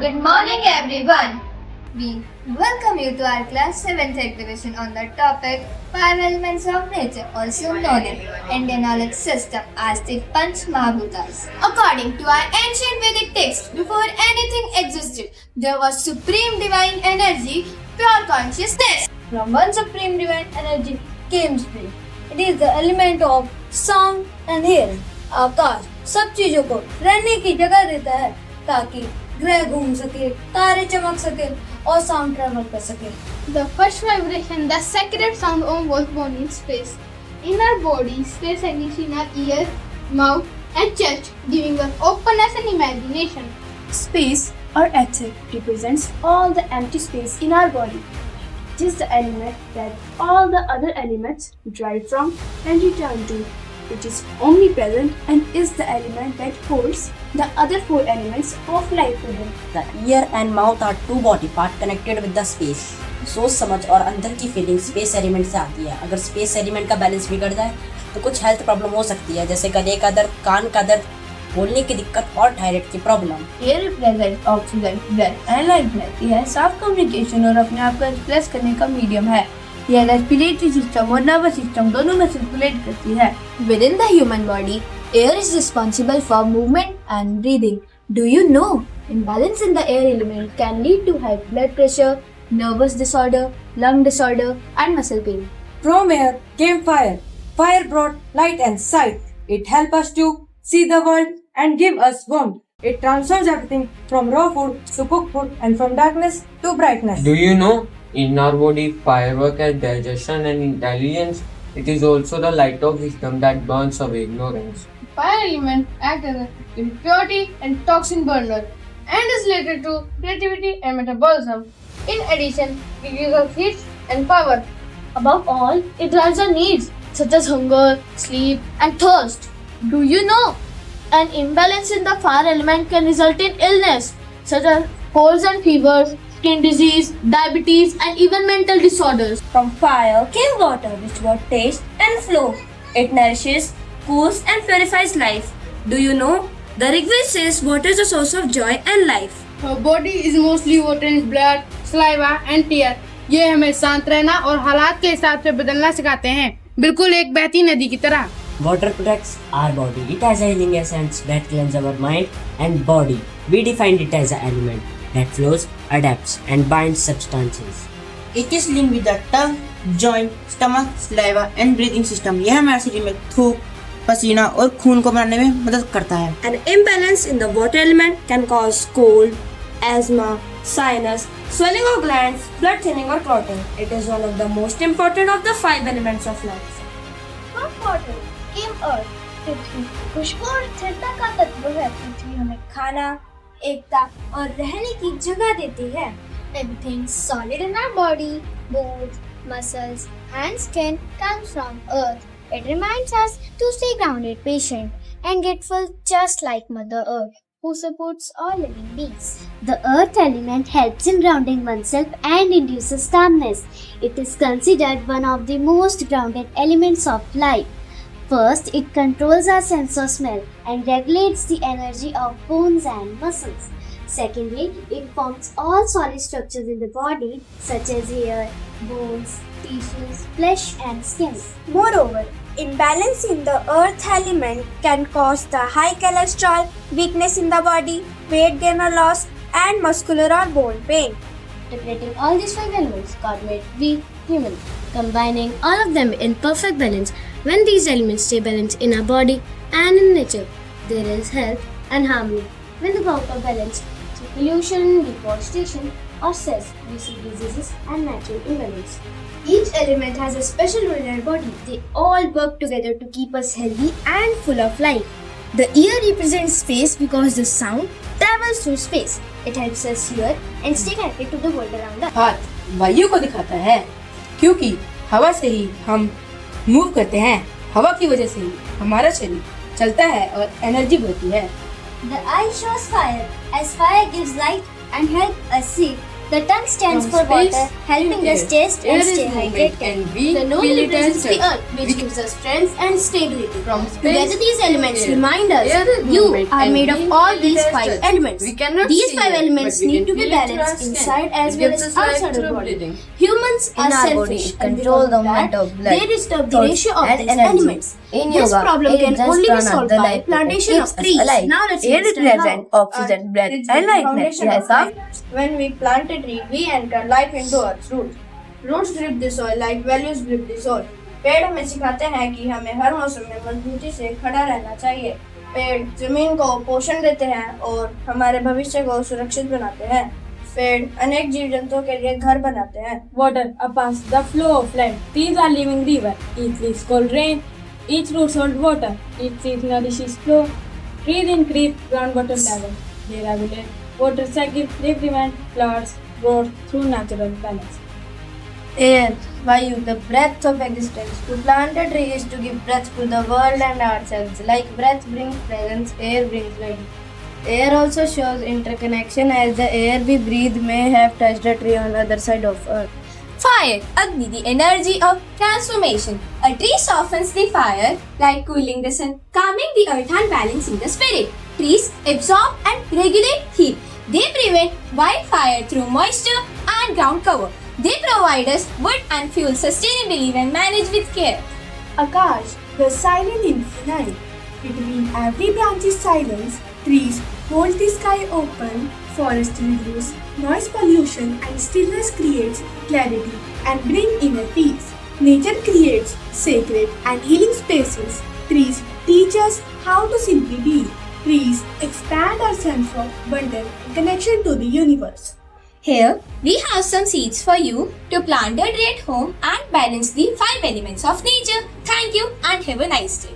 Good morning, everyone. We welcome you to our class 7th exhibition on the topic 5 elements of nature, also known as Indian knowledge system as the Panch Mahabhutas. According to our ancient Vedic text, before anything existed, there was supreme divine energy, pure consciousness. From one supreme divine energy came spirit. It is the element of sound and hearing. आकाश सब चीजों को रहने की जगह देता है ताकि ग्रह घूम सके, तारे चमक सके और साउंड ट्रेवल कर सके. The first vibration, the sacred sound was born in space. In our body, space exists in our ear, mouth, and chest, giving us openness and imagination. Space or ether represents all the empty space in our body. It is the element that all the other elements derive from and return to. It is omnipresent and is the element that holds the other four elements of life within. The ear and mouth are two body part connected with the space. सोच समझ और अंदर की feeling space element से आती है. अगर space element का बैलेंस बिगड़ जाए तो कुछ हेल्थ प्रॉब्लम हो सकती है, जैसे गले का दर्द, कान का दर्द, बोलने की दिक्कत और थायराइड की problem. Air represents oxygen, breath and lightness. यह साफ कम्युनिकेशन और अपने आप को एक्सप्रेस करने का मीडियम है. यह रेस्पिरेटरी सिस्टम और नर्वस सिस्टम दोनों में सर्कुलेट करती है. Within the human body, air is responsible for movement and breathing. Do you know? Imbalance in the air element can lead to high blood pressure, nervous disorder, lung disorder, and muscle pain. From air came fire. Fire brought light and sight. It helped us to see the world and give us warmth. It transforms everything from raw food to cooked food and from darkness to brightness. Do you know, in our body, fire works as digestion and intelligence. It is also the light of wisdom that burns away ignorance. Fire element acts as an impurity and toxin burner and is related to creativity and metabolism. In addition, it gives us heat and power. Above all, it drives our needs such as hunger, sleep and thirst. Do you know? An imbalance in the fire element can result in illness such as colds and fevers, skin disease, diabetes and even mental disorders. From fire came water, which brought taste and flow. It nourishes, cools and purifies life. Do you know? The Rigved says water is a source of joy and life. Her body is mostly water in blood, saliva and tear. ये हमें शांत रहना और हालात के हिसाब से बदलना सिखाते हैं, बिल्कुल एक बहती नदी की तरह. Water protects our body. It has a healing essence that cleanses our mind and body. We defined it as an element that flows, adapts and binds substances. It is linked with the tongue, joint, stomach, saliva and breathing system. यह हमारे शरीर में थूक, पसीना और खून को बनाने में मदद करता है. An imbalance in the water element can cause cold, asthma, sinus, swelling of glands, blood thinning or clotting. It is one of the most important of the 5 elements of life. From water came earth. पृथ्वी खुशबू और स्थिरता का तत्व है. पृथ्वी हमें खाना, एकता और रहने की जगह देती है. Everything solid in our body, bones, muscles and skin comes from earth. It reminds us to stay grounded, patient and grateful just like Mother Earth, who supports all living beings. The earth element helps in grounding oneself and induces calmness. It is considered one of the most grounded elements of life. First, it controls our sense of smell and regulates the energy of bones and muscles. Secondly, it forms all solid structures in the body such as hair, bones, tissues, flesh and skin. Moreover, imbalance in the earth element can cause the high cholesterol, weakness in the body, weight gain or loss, and muscular or bone pain. Integrating all these 5 elements, God made we human. Combining all of them in perfect balance. When these elements stay balanced in our body and in nature, there is health and harmony. When they go out of balance, through pollution, deforestation or stress, we see diseases and natural imbalance. Each element has a special role in our body. They all work together to keep us healthy and full of life. The ear represents space because the sound travels through space. It helps us hear and stay connected to the world around us. हाथ वायु को दिखाता है, क्योंकि हवा से ही हम move करते हैं. हवा की वजह से ही हमारा शरीर चलता है और एनर्जी बढ़ती है. The eye shows fire, as fire gives light and helps us see. The tongue stands for water, helping us taste and stay hydrated. The nose represents the earth, which gives us strength and stability. Together, these elements remind us you are made of all these 5 elements. These 5 elements need to be balanced inside as well as outside our body. Humans are selfish and control the amount of blood. They disturb the ratio of these elements. This problem can only be solved by plantation of trees. Now let's understand how. oxygen, breath, and lightness. Yes, When we plant a tree, we enter life into Earth's roots. Roots grip the soil like values grip the soil. पेड़ हमें सिखाते हैं कि हमें हर मौसम में मजबूती से खड़ा रहना चाहिए. पेड़ जमीन को पोषण देते हैं और हमारे भविष्य को सुरक्षित बनाते हैं. पेड़ अनेक जीव जंतुओं के लिए घर बनाते हैं. Water upons the flow of life. Trees are living river. Each leaf called rain. Each root hold water. Each seed nourishes flow. Trees increase groundwater level. They regulate water cycle. They prevent floods, growth through natural balance. Air, Vayu, the breath of existence. To plant a tree is to give breath to the world and ourselves. Like breath brings presence, air brings life. Air also shows interconnection as the air we breathe may have touched a tree on the other side of earth. Fire, Agni, the energy of transformation. A tree softens the fire like cooling the sun, calming the earth and balancing the spirit. Trees absorb and regulate heat. They prevent wildfire through moisture and ground cover. They provide us wood and fuel sustainably when managed with care. Akash, the silent infinite. Between every branch is silence. Trees hold the sky open. Forest reduce noise pollution and stillness creates clarity and bring inner peace. Nature creates sacred and healing spaces. Trees teach us how to simply be. Trees expand our sense of wonder and connection to the universe. Here, we have some seeds for you to plant a great home and balance the 5 elements of nature. Thank you and have a nice day.